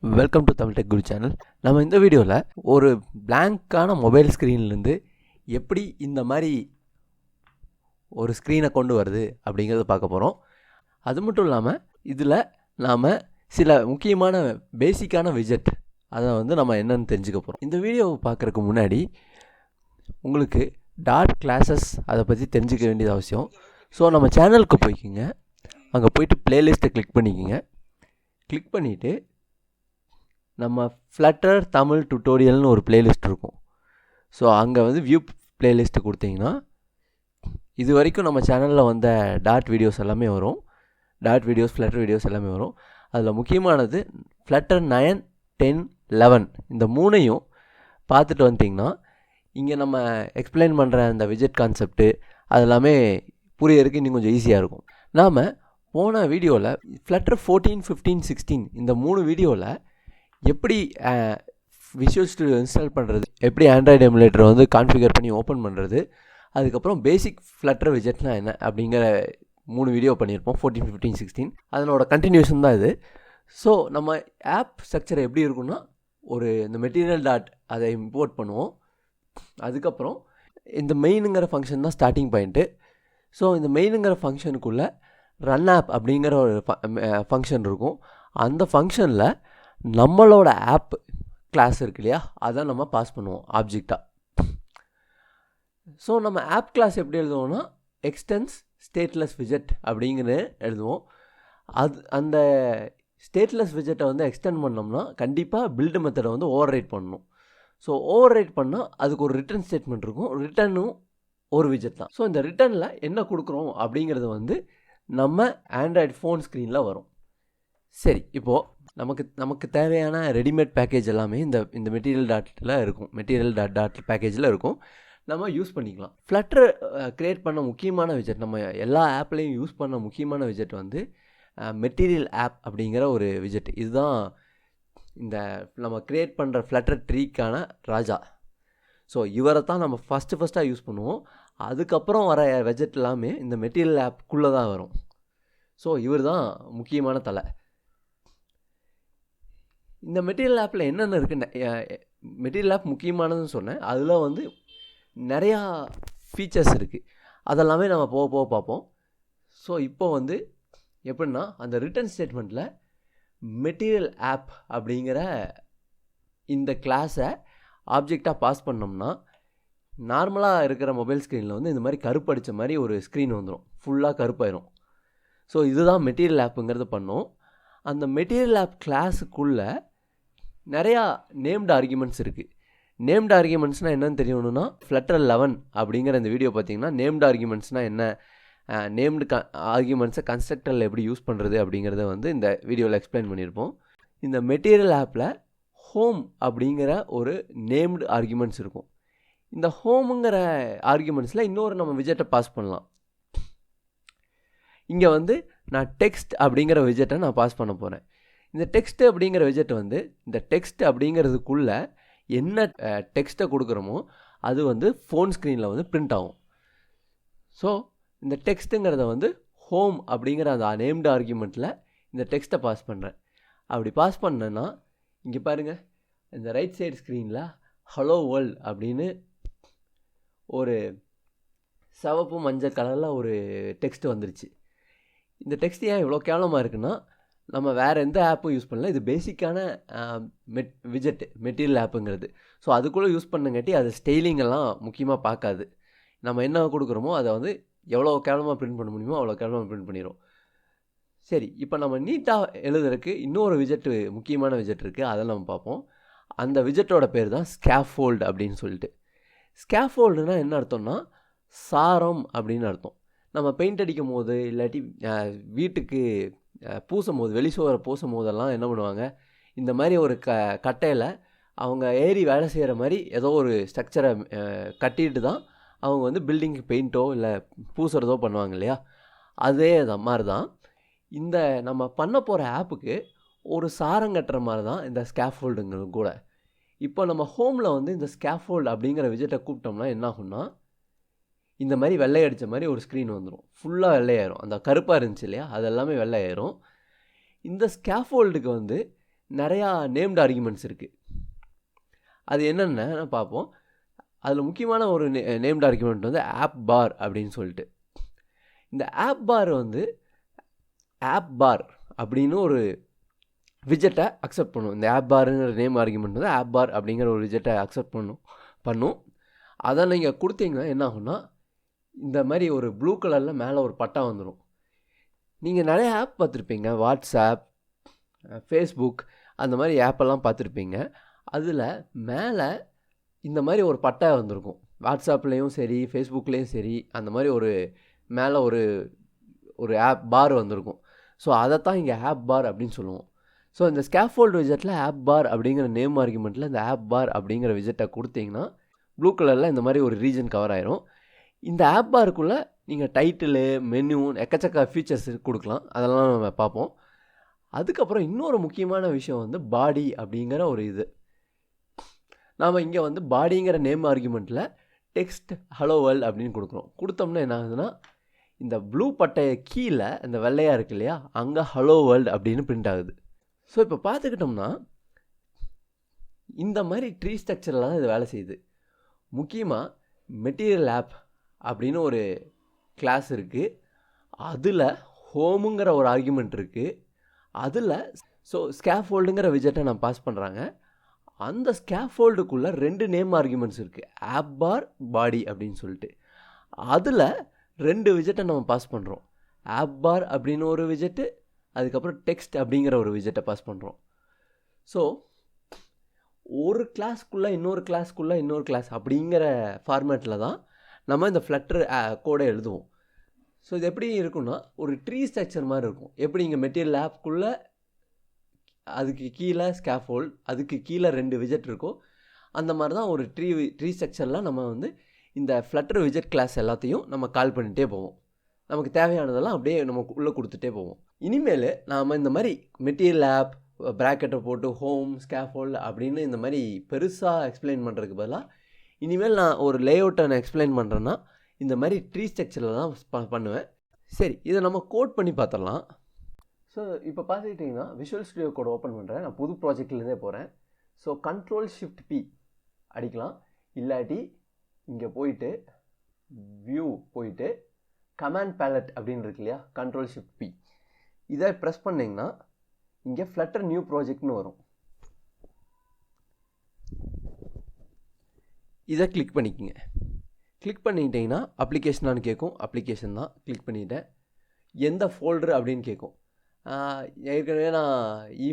Welcome to Tamil tech Guru channel. நம்ம இந்த வீடியோவில் ஒரு பிளாங்கான மொபைல் ஸ்க்ரீன்லேருந்து எப்படி இந்த மாதிரி ஒரு ஸ்க்ரீனை கொண்டு வருது அப்படிங்கிறத பார்க்க போகிறோம். அது மட்டும் இல்லாமல் இதில் நாம் சில முக்கியமான பேசிக்கான விஜெட் அதை நம்ம என்னென்னு தெரிஞ்சுக்க போகிறோம். இந்த வீடியோவை பார்க்குறதுக்கு முன்னாடி உங்களுக்கு டாட் கிளாஸஸ் அதை பற்றி தெரிஞ்சுக்க வேண்டியது அவசியம். ஸோ நம்ம சேனலுக்கு போய்க்குங்க, அங்கே போய்ட்டு ப்ளேலிஸ்ட்டை கிளிக் பண்ணிக்கோங்க. கிளிக் பண்ணிவிட்டு நம்ம ஃப்ளட்டர் தமிழ் டுட்டோரியல்னு ஒரு பிளேலிஸ்ட் இருக்கும். ஸோ அங்கே வியூ பிளேலிஸ்ட்டு கொடுத்தீங்கன்னா இது வரைக்கும் நம்ம சேனலில் வந்த டாட் வீடியோஸ் எல்லாமே வரும். டாட் வீடியோஸ், ஃப்ளட்டர் வீடியோஸ் எல்லாமே வரும். அதில் முக்கியமானது ஃப்ளட்டர் 9, 10, 11 இந்த மூணையும் பார்த்துட்டு வந்துட்டிங்கன்னா இங்கே நம்ம எக்ஸ்பிளைன் பண்ணுற அந்த விஜெட் கான்செப்ட்டு அதெல்லாமே புரியறதுக்கு இன்னும் கொஞ்சம் ஈஸியாக இருக்கும். நாம் போன வீடியோவில் ஃப்ளட்டர் 14, 15, 16 இந்த 3 வீடியோவில் எப்படி விஷுவல் ஸ்டுடியோ இன்ஸ்டால் பண்ணுறது, எப்படி ஆண்ட்ராய்டு எமுலேட்டரை கான்ஃபிகர் பண்ணி ஓப்பன் பண்ணுறது, அதுக்கப்புறம் பேசிக் ஃப்ளட்டர் விஜெட்னா என்ன அப்படிங்கிற 3 வீடியோ பண்ணியிருப்போம். 14, 15, 16 அதனோட கண்டினியூஷன் தான் இது. ஸோ நம்ம ஆப் ஸ்ட்ரக்சர் எப்படி இருக்குன்னா, இந்த மெட்டீரியல் டாட் அதை இம்போர்ட் பண்ணுவோம். அதுக்கப்புறம் இந்த மெயினுங்கிற ஃபங்க்ஷன் தான் ஸ்டார்டிங் பாயிண்ட்டு. ஸோ இந்த மெயினுங்கிற ஃபங்க்ஷனுக்குள்ளே ரன் ஆப் அப்படிங்கிற ஒரு ஃபங்க்ஷன் இருக்கும். அந்த ஃபங்க்ஷனில் நம்மளோட ஆப் கிளாஸ் இருக்கு இல்லையா, அதை நம்ம பாஸ் பண்ணுவோம் ஆப்ஜெக்டாக. ஸோ நம்ம ஆப் கிளாஸ் எப்படி எழுதுவோம்னா எக்ஸ்டென்ஸ் ஸ்டேட்லெஸ் விஜெட் அப்படிங்கிற எழுதுவோம். அந்த ஸ்டேட்லெஸ் விஜெட்டை எக்ஸ்டெண்ட் பண்ணோம்னா கண்டிப்பாக பில்டு மெத்தடை ஓவர் ரைட் பண்ணணும். ஸோ ஓவர் ரைட் பண்ணால் அதுக்கு ஒரு ரிட்டர்ன் ஸ்டேட்மெண்ட் இருக்கும். ரிட்டர்னும் ஒரு விஜெட் தான். ஸோ இந்த ரிட்டர்னில் என்ன கொடுக்குறோம் அப்படிங்கிறது நம்ம ஆண்ட்ராய்டு ஃபோன் ஸ்க்ரீனில் வரும். சரி, இப்போது நமக்கு தேவையான ரெடிமேட் பேக்கேஜ் எல்லாமே இந்த மெட்டீரியல் டாட்டில் இருக்கும். மெட்டீரியல் டாட் பேக்கேஜில் இருக்கும். நம்ம யூஸ் பண்ணிக்கலாம். ஃப்ளட்டர் க்ரியேட் பண்ண முக்கியமான விஜெட், நம்ம எல்லா ஆப்லேயும் யூஸ் பண்ண முக்கியமான விஜெட் மெட்டீரியல் ஆப் அப்படிங்கிற ஒரு விஜெட். இதுதான் இந்த நம்ம க்ரியேட் பண்ணுற ஃப்ளட்டர் ட்ரீக்கான ராஜா. ஸோ இவரை தான் நம்ம ஃபஸ்ட்டாக யூஸ் பண்ணுவோம். அதுக்கப்புறம் வர விஜெட் எல்லாமே இந்த மெட்டீரியல் ஆப்புக்குள்ளே தான் வரும். ஸோ இவர் தான் முக்கியமான தலை. இந்த மெட்டீரியல் ஆப்பில் என்னென்ன இருக்குன்னு, மெட்டீரியல் ஆப் முக்கியமானதுன்னு சொன்னேன். அதில் நிறையா ஃபீச்சர்ஸ் இருக்குது. அதெல்லாமே நம்ம போக போக பார்ப்போம். ஸோ இப்போ எப்படின்னா அந்த ரிட்டர்ன் ஸ்டேட்மெண்ட்டில் மெட்டீரியல் ஆப் அப்படிங்கிற இந்த கிளாஸை ஆப்ஜெக்டாக பாஸ் பண்ணோம்னா நார்மலாக இருக்கிற மொபைல் ஸ்க்ரீனில் இந்த மாதிரி கருப்படித்த மாதிரி ஒரு ஸ்க்ரீன் வந்துடும். ஃபுல்லாக கருப்பாயிரும். ஸோ இதுதான் மெட்டீரியல் ஆப்புங்கிறது பண்ணோம். அந்த மெட்டீரியல் ஆப் கிளாஸுக்குள்ளே நிறையா நேம்டு ஆர்கியூமெண்ட்ஸ் இருக்குது. நேம்டு ஆர்கியூமெண்ட்ஸ்னால் என்னென்னு தெரியணும்னா ஃப்ளட்டர் 11 அப்படிங்கிற இந்த வீடியோ பார்த்தீங்கன்னா நேம்டு ஆர்கியூமெண்ட்ஸ்னால் என்ன, நேம்டு ஆர்கியூமெண்ட்ஸை கன்ஸ்ட்ரக்டரில் எப்படி யூஸ் பண்ணுறது அப்படிங்கிறத இந்த வீடியோவில் எக்ஸ்பிளைன் பண்ணியிருப்போம். இந்த மெட்டீரியல் ஆப்பில் ஹோம் அப்படிங்கிற ஒரு நேம்டு ஆர்கியூமெண்ட்ஸ் இருக்கும். இந்த ஹோமுங்கிற ஆர்கியூமெண்ட்ஸில் இன்னொரு நம்ம விஜெட்டை பாஸ் பண்ணலாம். இங்கே நான் டெக்ஸ்ட் அப்படிங்கிற விஜெட்டை நான் பாஸ் பண்ண போகிறேன். இந்த டெக்ஸ்ட் அப்படிங்கிற விஜெட் இந்த டெக்ஸ்ட் அப்படிங்கிறதுக்குள்ளே என்ன டெக்ஸ்ட்டை கொடுக்குறோமோ அது ஃபோன் ஸ்க்ரீனில் பிரிண்ட் ஆகும். ஸோ இந்த டெக்ஸ்ட்டுங்கிறத ஹோம் அப்படிங்கிற அந்த நேம்டு ஆர்கியூமெண்ட்டில் இந்த டெக்ஸ்ட்டை பாஸ் பண்ணுறேன். அப்படி பாஸ் பண்ணேன்னா இங்கே பாருங்கள், இந்த ரைட் சைடு ஸ்க்ரீனில் ஹலோ வேர்ல்ட் அப்படின்னு ஒரு சிவப்பு மஞ்சள் கலரில் ஒரு டெக்ஸ்ட் வந்துருச்சு. இந்த டெக்ஸ்ட் ஏன் இவ்வளோ கேவலமாக இருக்குன்னா, நம்ம வேறு எந்த ஆப்பும் யூஸ் பண்ணல. இது பேசிக்கான விஜெட் மெட்டீரியல் ஆப்புங்கிறது. ஸோ அதுக்குள்ளே யூஸ் பண்ணங்காட்டி அது ஸ்டைலிங்கெல்லாம் முக்கியமாக பார்க்காது. நம்ம என்ன கொடுக்குறோமோ அதை எவ்வளோ கேவலமாக பிரிண்ட் பண்ண முடியுமோ அவ்வளோ கேவலமாக பிரிண்ட் பண்ணிடும். சரி, இப்போ நம்ம நீட்டாக எழுதுறதுக்கு இன்னொரு விஜெட்டு, முக்கியமான விஜெட் இருக்குது. அதை நம்ம பார்ப்போம். அந்த விஜெட்டோட பேர் தான் ஸ்கேஃபோல்டு அப்படின்னு சொல்லிட்டு. ஸ்கேஃபோல்டுனா என்ன அர்த்தம்னா சாரம் அப்படின்னு அர்த்தம். நம்ம பெயிண்ட் அடிக்கும் போது இல்லாட்டி வீட்டுக்கு பூசும் போது, வெளிச்சுவரை பூசும் போதெல்லாம் என்ன பண்ணுவாங்க, இந்த மாதிரி ஒரு கட்டையில் அவங்க ஏறி வேலை செய்கிற மாதிரி ஏதோ ஒரு ஸ்ட்ரக்சரை கட்டிட்டு தான் அவங்க பில்டிங்க்கு பெயிண்ட்டோ இல்லை பூசுறதோ பண்ணுவாங்க இல்லையா. அதே மாதிரி தான் இந்த நம்ம பண்ண போகிற ஆப்புக்கு ஒரு சாரம் கட்டுற மாதிரி தான் இந்த ஸ்கேஃபோல்டுங்கிறது கூட. இப்போ நம்ம ஹோமில் இந்த ஸ்கேஃபோல்டு அப்படிங்கிற விஜெட்டை கூப்பிட்டோம்னா என்ன ஆகும்னா, இந்த மாதிரி வெள்ளை அடித்த மாதிரி ஒரு ஸ்க்ரீன் வந்துடும். ஃபுல்லாக வெள்ளையாயிரும். அந்த கருப்பாக இருந்துச்சு இல்லையா, அது எல்லாமே வெள்ளையாயிரும். இந்த ஸ்கேஃபோல்டுக்கு நிறையா நேம்டு ஆர்குமெண்ட்ஸ் இருக்குது. அது என்னென்ன பார்ப்போம். அதில் முக்கியமான ஒரு நேம்டு ஆர்குமெண்ட் வந்து ஆப் பார் அப்படின்னு சொல்லிட்டு. இந்த ஆப் பார் வந்து ஆப் பார் அப்படின்னு ஒரு விஜெட்டை அக்செப்ட் பண்ணும். இந்த ஆப் பாருங்கிற நேம் ஆர்குமெண்ட் வந்து ஆப் பார் அப்படிங்கிற ஒரு விஜெட்டை அக்செப்ட் பண்ணும். அதை நீங்கள் கொடுத்தீங்கன்னா என்ன ஆகும்னா, இந்த மாதிரி ஒரு ப்ளூ கலரில் மேலே ஒரு பட்டா வந்துடும். நீங்கள் நிறைய ஆப் பார்த்துருப்பீங்க, வாட்ஸ்ஆப், ஃபேஸ்புக், அந்த மாதிரி ஆப்பெல்லாம் பார்த்துருப்பீங்க. அதில் மேலே இந்த மாதிரி ஒரு பட்டா வந்திருக்கும். வாட்ஸ்அப்லேயும் சரி, ஃபேஸ்புக்லேயும் சரி, அந்த மாதிரி ஒரு மேலே ஒரு ஆப் பார் வந்திருக்கும். ஸோ அதைத்தான் இங்கே ஆப் பார் அப்படின்னு சொல்லுவோம். ஸோ இந்த ஸ்கேஃபோல்டு விஜெட்டில் ஆப் பார் அப்படிங்கிற நேம் ஆர்குமெண்ட்டில் இந்த ஆப் பார் அப்படிங்கிற விஜெட்டை கொடுத்தீங்கன்னா ப்ளூ கலரில் இந்த மாதிரி ஒரு ரீஜன் கவர் ஆயிரும். இந்த ஆப் பாருக்குள்ளே நீங்கள் டைட்டிலு, மெனு, எக்கச்சக்க ஃபீச்சர்ஸ் கொடுக்கலாம். அதெல்லாம் நம்ம பார்ப்போம். அதுக்கப்புறம் இன்னொரு முக்கியமான விஷயம் வந்து பாடி அப்படிங்கிற ஒரு இது. நாம் இங்கே வந்து பாடிங்கிற நேம் ஆர்குமெண்ட்டில் டெக்ஸ்ட் ஹலோ வேர்ல்ட் அப்படின்னு கொடுக்குறோம். கொடுத்தோம்னா என்ன ஆகுதுன்னா, இந்த ப்ளூ பட்டைய கீழே இந்த வெள்ளையாக இருக்கு இல்லையா, அங்கே ஹலோ வேர்ல்ட் அப்படின்னு பிரிண்ட் ஆகுது. ஸோ இப்போ பார்த்துக்கிட்டோம்னா இந்த மாதிரி ட்ரீ ஸ்ட்ரக்சரில் தான் இது வேலை செய்யுது. முக்கியமாக மெட்டீரியல் ஆப் அப்படின்னு ஒரு கிளாஸ் இருக்குது. அதில் ஹோமுங்கிற ஒரு ஆர்குமெண்ட் இருக்குது. அதில் ஸ்கேஃபோல்டுங்கிற விஜெட்டை நான் பாஸ் பண்ணுறாங்க. அந்த ஸ்கேஃபோல்டுக்குள்ளே 2 நேம் ஆர்குமெண்ட்ஸ் இருக்குது, ஆப் பார், பாடி அப்படின்னு சொல்லிட்டு. அதில் 2 விஜெட்டை நம்ம பாஸ் பண்ணுறோம். ஆப் பார் அப்படின்னு ஒரு விஜெட்டு, அதுக்கப்புறம் டெக்ஸ்ட் அப்படிங்கிற ஒரு விஜெட்டை பாஸ் பண்ணுறோம். ஸோ ஒரு கிளாஸ்க்குள்ளே இன்னொரு கிளாஸ் அப்படிங்கிற ஃபார்மேட்டில் தான் நம்ம இந்த ஃப்ளட்டர் கோடை எழுதுவோம். ஸோ இது எப்படி இருக்குன்னா, ஒரு ட்ரீ ஸ்ட்ரக்சர் மாதிரி இருக்கும். எப்படி இங்கே மெட்டீரியல் ஆப்குள்ளே அதுக்கு கீழே ஸ்கேஃபோல்ட், அதுக்கு கீழே 2 விஜெட் இருக்கும். அந்த மாதிரி தான் ஒரு ட்ரீ ஸ்ட்ரக்சரில் நம்ம வந்து இந்த ஃப்ளட்டர் விஜெட் கிளாஸ் எல்லாத்தையும் நம்ம கால் பண்ணிகிட்டே போவோம். நமக்கு தேவையானதெல்லாம் அப்படியே நம்ம உள்ளே கொடுத்துட்டே போவோம். இனிமேல் நாம் இந்த மாதிரி மெட்டீரியல் ஆப் ப்ராக்கெட்டை போட்டு ஹோம், ஸ்கேஃபோல்ட் அப்படின்னு இந்த மாதிரி பெருசாக எக்ஸ்பிளைன் பண்ணுறதுக்கு பதிலாக, இனிமேல் நான் ஒரு லேஅவுட்டை நான் எக்ஸ்பிளைன் பண்ணுறேன்னா இந்த மாதிரி ட்ரீ ஸ்ட்ரக்சரில் தான் பண்ணுவேன். சரி, இதை நம்ம கோட் பண்ணி பார்த்துடலாம். ஸோ இப்போ பார்த்துக்கிட்டிங்கன்னா விஷுவல் ஸ்டுடியோ கோட் ஓப்பன் பண்ணுறேன். நான் புது ப்ராஜெக்ட்லேருந்தே போகிறேன். ஸோ Ctrl+Shift+P அடிக்கலாம். இல்லாட்டி இங்கே போயிட்டு வியூ போயிட்டு கமாண்ட் பேலட் அப்படின்னு இருக்கு இல்லையா, Ctrl+Shift+P இதை ப்ரெஸ் பண்ணிங்கன்னா இங்கே ஃப்ளட்டர் நியூ ப்ராஜெக்ட்னு வரும். இதை கிளிக் பண்ணிக்கோங்க. கிளிக் பண்ணிக்கிட்டிங்கன்னா அப்ளிகேஷனானு கேட்கும். அப்ளிகேஷன் தான். கிளிக் பண்ணிவிட்டேன். எந்த ஃபோல்டர் அப்படின்னு கேட்கும். ஏற்கனவே நான்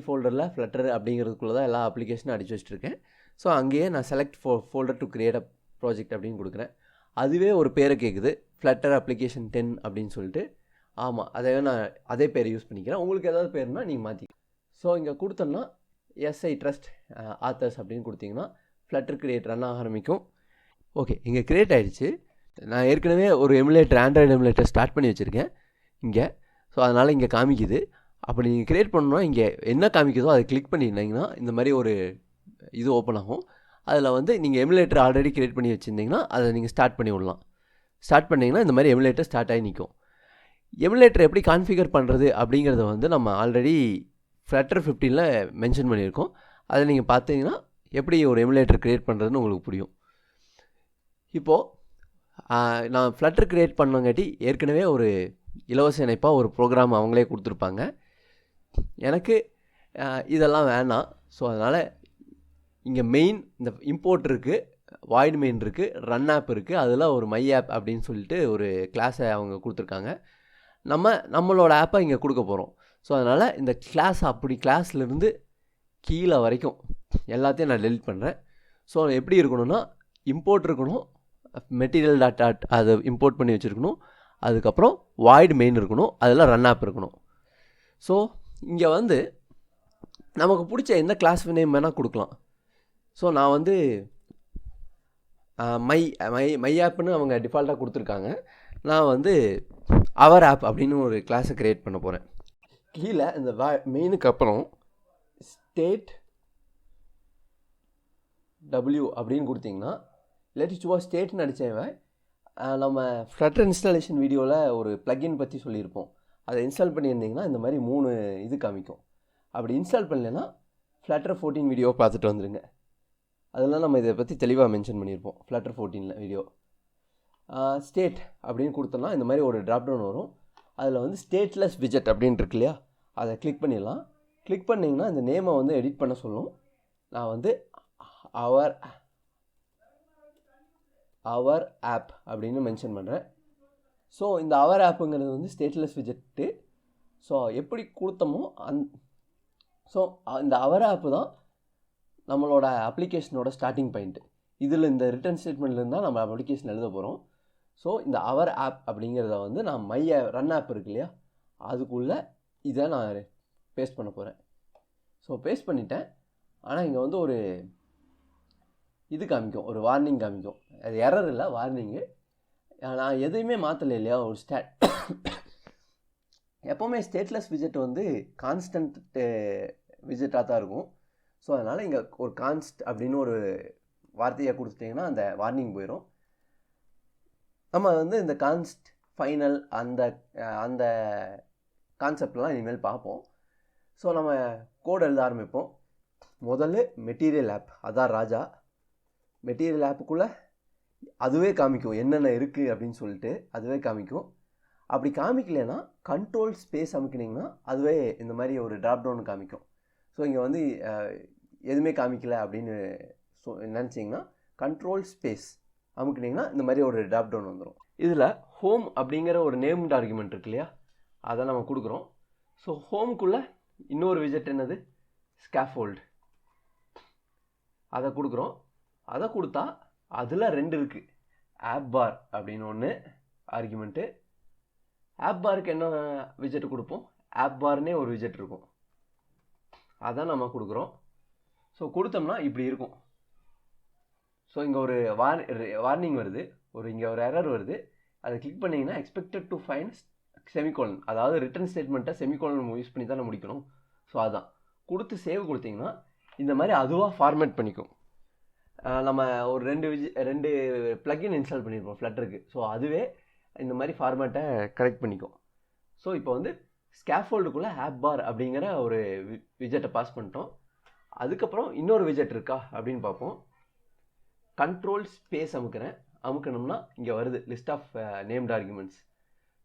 ஃபோல்டரில் ஃப்ளட்டர் அப்படிங்கிறதுக்குள்ளே தான் எல்லா அப்ளிகேஷனும் அடித்து வச்சுருக்கேன். ஸோ அங்கேயே நான் select folder to create a project அப்படின்னு கொடுக்குறேன். அதுவே ஒரு பேரை கேட்குது, ஃப்ளட்டர் அப்ளிகேஷன் 10 அப்படின்னு சொல்லிட்டு. ஆமாம், நான் அதே பேரை யூஸ் பண்ணிக்கிறேன். உங்களுக்கு ஏதாவது பேருனா நீங்கள் மாற்றிக்கலாம். ஸோ இங்கே கொடுத்தோன்னா ஐ ட்ரஸ்ட் ஆத்தர்ஸ் அப்படின்னு கொடுத்தீங்கன்னா ஃப்ளட்டர் கிரியேட் ரன் ஆரம்பிக்கும். ஓகே, இங்கே க்ரியேட் ஆகிடுச்சு. நான் ஏற்கனவே ஒரு எமுலேட்டர், ஆண்ட்ராய்டு எமுலேட்டர் ஸ்டார்ட் பண்ணி வச்சுருக்கேன் இங்கே. ஸோ அதனால் இங்கே காமிக்குது. அப்படி நீங்கள் க்ரியேட் பண்ணணும்னா இங்கே என்ன காமிக்குதோ அதை கிளிக் பண்ணியிருந்தீங்கன்னா இந்த மாதிரி ஒரு இது ஓப்பன் ஆகும். அதில் வந்து நீங்கள் எமுலேட்டர் ஆல்ரெடி க்ரியேட் பண்ணி வச்சுருந்தீங்கன்னா அதை நீங்கள் ஸ்டார்ட் பண்ணி விடலாம். ஸ்டார்ட் பண்ணிங்கன்னா இந்த மாதிரி எமுலேட்டர் ஸ்டார்ட் ஆகி நிற்கும். எமுலேட்டர் எப்படி கான்ஃபிகர் பண்ணுறது அப்படிங்கிறத வந்து நம்ம ஆல்ரெடி Flutter 15ல் மென்ஷன் பண்ணியிருக்கோம். அதை நீங்கள் பார்த்தீங்கன்னா எப்படி ஒரு எமுலேட்டர் க்ரியேட் பண்ணுறதுன்னு உங்களுக்கு புரியும். இப்போது நான் ஃப்ளட்டர் க்ரியேட் பண்ணங்காட்டி ஏற்கனவே ஒரு இலவச இணைப்பாக ஒரு ப்ரோக்ராம் அவங்களே கொடுத்துருப்பாங்க. எனக்கு இதெல்லாம் வேணாம். ஸோ அதனால் இங்கே மெயின் இந்த இம்போர்ட் இருக்குது, வாய்ட் மெயின் இருக்குது, ரன் ஆப் இருக்குது, அதில் ஒரு மை ஆப் அப்படின்னு சொல்லிட்டு ஒரு கிளாஸை அவங்க கொடுத்துருக்காங்க. நம்மளோட ஆப்பை இங்கே கொடுக்க போகிறோம். ஸோ அதனால் இந்த கிளாஸ்லேருந்து கீழே வரைக்கும் எல்லாத்தையும் நான் டெலிட் பண்ணுறேன். ஸோ எப்படி இருக்கணும்னா, இம்போர்ட் இருக்கணும், மெட்டீரியல் டாட் அதை இம்போர்ட் பண்ணி வச்சுருக்கணும், அதுக்கப்புறம் வாய்ட் மெயின் இருக்கணும், அதில் ரன் ஆப் இருக்கணும். ஸோ இங்கே வந்து நமக்கு பிடிச்ச எந்த கிளாஸ் நேம் வேணால் கொடுக்கலாம். ஸோ நான் வந்து மை ஆப்னு அவங்க டிஃபால்ட்டாக கொடுத்துருக்காங்க. நான் வந்து அவர் ஆப் அப்படின்னு ஒரு கிளாஸை க்ரியேட் பண்ண போகிறேன். கீழே இந்த மெயினுக்கு அப்புறம் ஸ்டேட் W அப்படின்னு கொடுத்தீங்கன்னா, இல்லாட்டி சும்மா ஸ்டேட்னு அடித்தேன். நம்ம ஃப்ளட்டர் இன்ஸ்டாலேஷன் வீடியோவில் ஒரு ப்ளக்கின் பற்றி சொல்லியிருப்போம். அதை இன்ஸ்டால் பண்ணியிருந்தீங்கன்னா இந்த மாதிரி 3 இது காமிக்கும். அப்படி இன்ஸ்டால் பண்ணலைன்னா Flutter 14 வீடியோ பார்த்துட்டு வந்துருங்க. அதெல்லாம் நம்ம இதை பற்றி தெளிவாக மென்ஷன் பண்ணியிருப்போம். Flutter 14 வீடியோ ஸ்டேட் அப்படின்னு கொடுத்தோம்னா இந்த மாதிரி ஒரு ட்ராப் டவுன் வரும். அதில் வந்து ஸ்டேட்லெஸ் விஜெட் அப்படின்னு இருக்கு இல்லையா, அதை கிளிக் பண்ணிடலாம். கிளிக் பண்ணிங்கன்னா இந்த நேமை வந்து எடிட் பண்ண சொல்லும். நான் வந்து அவர் ஆப் அப்படின்னு மென்ஷன் பண்ணுறேன். ஸோ இந்த அவர் ஆப்புங்கிறது வந்து ஸ்டேட்லெஸ் விஜெட்டு. ஸோ எப்படி கொடுத்தோமோ ஸோ இந்த அவர் ஆப்பு தான் நம்மளோட அப்ளிகேஷனோட ஸ்டார்டிங் பாயிண்ட்டு. இதில் இந்த ரிட்டர்ன் ஸ்டேட்மெண்ட்லேருந்து தான் நம்ம அப்ளிகேஷன் எழுத போகிறோம். ஸோ இந்த அவர் ஆப் அப்படிங்கிறத வந்து நான் ரன் ஆப் இருக்கு இல்லையா, அதுக்குள்ளே இதை நான் பேஸ்ட் பண்ண போகிறேன். ஸோ பேஸ்ட் பண்ணிட்டேன். ஆனால் இங்கே வந்து ஒரு இது காமிக்கும், ஒரு வார்னிங் காமிக்கும். அது எரர் இல்லை, வார்னிங்கு. நான் எதையுமே மாற்றலை இல்லையா, ஒரு எப்போவுமே ஸ்டேட்லெஸ் விஜெட் வந்து கான்ஸ்டன்ட் விஜெட்டாக தான் இருக்கும். ஸோ அதனால் இங்கே ஒரு கான்ஸ்ட் அப்படின்னு ஒரு வார்த்தையை கொடுத்துட்டிங்கன்னா அந்த வார்னிங் போயிடும். நம்ம வந்து இந்த கான்ஸ்ட் ஃபைனல் அந்த கான்செப்ட்லாம் இனிமேல் பார்ப்போம். ஸோ நம்ம கோட் எழுத ஆரம்பிப்போம். முதல்ல மெட்டீரியல் ஆப், அதான் ராஜா. மெட்டீரியல் ஆப்புக்குள்ளே அதுவே காமிக்கும் என்னென்ன இருக்குது அப்படின்னு சொல்லிட்டு அதுவே காமிக்கும். அப்படி காமிக்கலைன்னா கண்ட்ரோல் ஸ்பேஸ் அமுக்கினீங்கன்னா அதுவே இந்த மாதிரி ஒரு ட்ராப் டவுன் காமிக்கும். ஸோ இங்கே வந்து எதுவுமே காமிக்கலை அப்படின்னு நினச்சிங்கன்னா கண்ட்ரோல் ஸ்பேஸ் அமுக்கினீங்கன்னா இந்த மாதிரி ஒரு ட்ராப் டவுன் வந்துடும். இதில் ஹோம் அப்படிங்கிற ஒரு நேம்டு ஆர்குமெண்ட் இருக்கு இல்லையா, அதை நம்ம கொடுக்குறோம். ஸோ ஹோம்குள்ளே இன்னொரு விஜெட் என்னது, ஸ்கேஃபோல்டு, அதை கொடுக்குறோம். அதை கொடுத்தா அதில் 2 இருக்குது. ஆப் பார் அப்படின்னு ஒன்று ஆர்குமெண்ட்டு. ஆப் பாருக்கு என்ன விஜெட் கொடுப்போம், ஆப் பார்னே ஒரு விஜெட் இருக்கும், அதான் நம்ம கொடுக்குறோம். ஸோ கொடுத்தோம்னா இப்படி இருக்கும். ஸோ இங்கே ஒரு வார்னிங் வருது, இங்கே ஒரு எரர் வருது. அதை கிளிக் பண்ணிங்கன்னா எக்ஸ்பெக்டட் டு ஃபைண்ட் செமிகோலன், அதாவது ரிட்டர்ன் ஸ்டேட்மெண்ட்டை செமிகோலன் யூஸ் பண்ணி தான் முடிக்கணும். ஸோ அதான் கொடுத்து சேவ் கொடுத்தீங்கன்னா இந்த மாதிரி அதுவாக ஃபார்மேட் பண்ணிக்கும். நம்ம ஒரு 2 ப்ளக்கின் இன்ஸ்டால் பண்ணியிருப்போம் ஃப்ளட்டருக்கு. ஸோ அதுவே இந்த மாதிரி ஃபார்மேட்டை கரெக்ட் பண்ணிக்கும். ஸோ இப்போ வந்து ஸ்கேஃபோல்டுக்குள்ளே ஆப் பார் அப்படிங்கிற ஒரு விஜெட்டை பாஸ் பண்ணிட்டோம். அதுக்கப்புறம் இன்னொரு விஜெட் இருக்கா அப்படின்னு பார்ப்போம். கண்ட்ரோல் ஸ்பேஸ் அமுக்கணும்னா இங்கே வருது list of named arguments.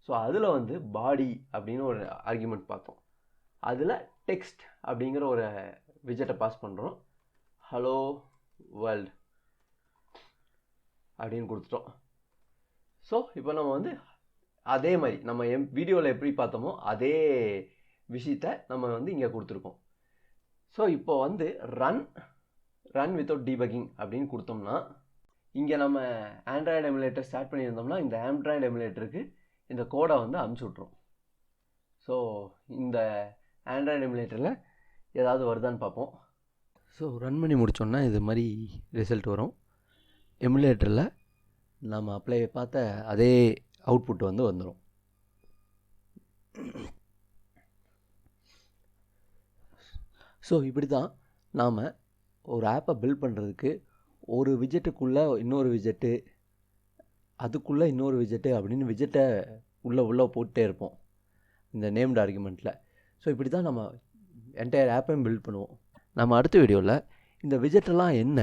So அதில் வந்து பாடி அப்படின்னு ஒரு ஆர்குமெண்ட் பார்த்தோம். அதில் டெக்ஸ்ட் அப்படிங்கிற ஒரு விஜெட்டை பாஸ் பண்ணுறோம். ஹலோ வேர்ல்டு அப்படின்னு கொடுத்துட்டோம். ஸோ இப்போ நம்ம வந்து அதே மாதிரி நம்ம வீடியோவில் எப்படி பார்த்தோமோ அதே விஷயத்தை நம்ம வந்து இங்கே கொடுத்துருக்கோம். ஸோ இப்போ வந்து ரன் வித்தவுட் டீபக்கிங் அப்படின்னு கொடுத்தோம்னா இங்கே நம்ம ஆண்ட்ராய்டு எமுலேட்டர் ஸ்டார்ட் பண்ணியிருந்தோம்னா இந்த ஆண்ட்ராய்டு எமுலேட்டருக்கு இந்த கோடை வந்து அமுச்சு விட்ரும். ஸோ இந்த ஆண்ட்ராய்டு எமுலேட்டரில் ஏதாவது வருதான்னு பார்ப்போம். ஸோ ரன் பண்ணி முடித்தோன்னா இது மாதிரி ரிசல்ட் வரும். எமுலேட்டரில் நம்ம அப்ளை பார்த்த அதே அவுட்புட் வந்து வந்துடும். ஸோ இப்படி தான் நாம் ஒரு ஆப்பை பில்ட் பண்ணுறதுக்கு ஒரு விஜெட்டுக்குள்ளே இன்னொரு விஜெட்டு, அதுக்குள்ளே இன்னொரு விஜெட்டு அப்படின்னு விஜெட்டை உள்ளே போட்டே இருப்போம் இந்த நேம்டு ஆர்குமெண்ட்டில். ஸோ இப்படி தான் நம்ம என்டையர் ஆப்பையும் பில்ட் பண்ணுவோம். நம்ம அடுத்த வீடியோவில் இந்த விஜெட்டெல்லாம் என்ன,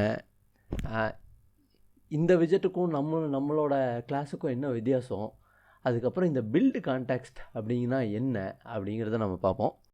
இந்த விஜெட்டுக்கும் நம்மளோட கிளாஸுக்கும் என்ன வித்தியாசம், அதுக்கப்புறம் இந்த பில்டு கான்டெக்ஸ்ட் அப்படிங்கன்னா என்ன அப்படிங்கிறத நம்ம பார்ப்போம்.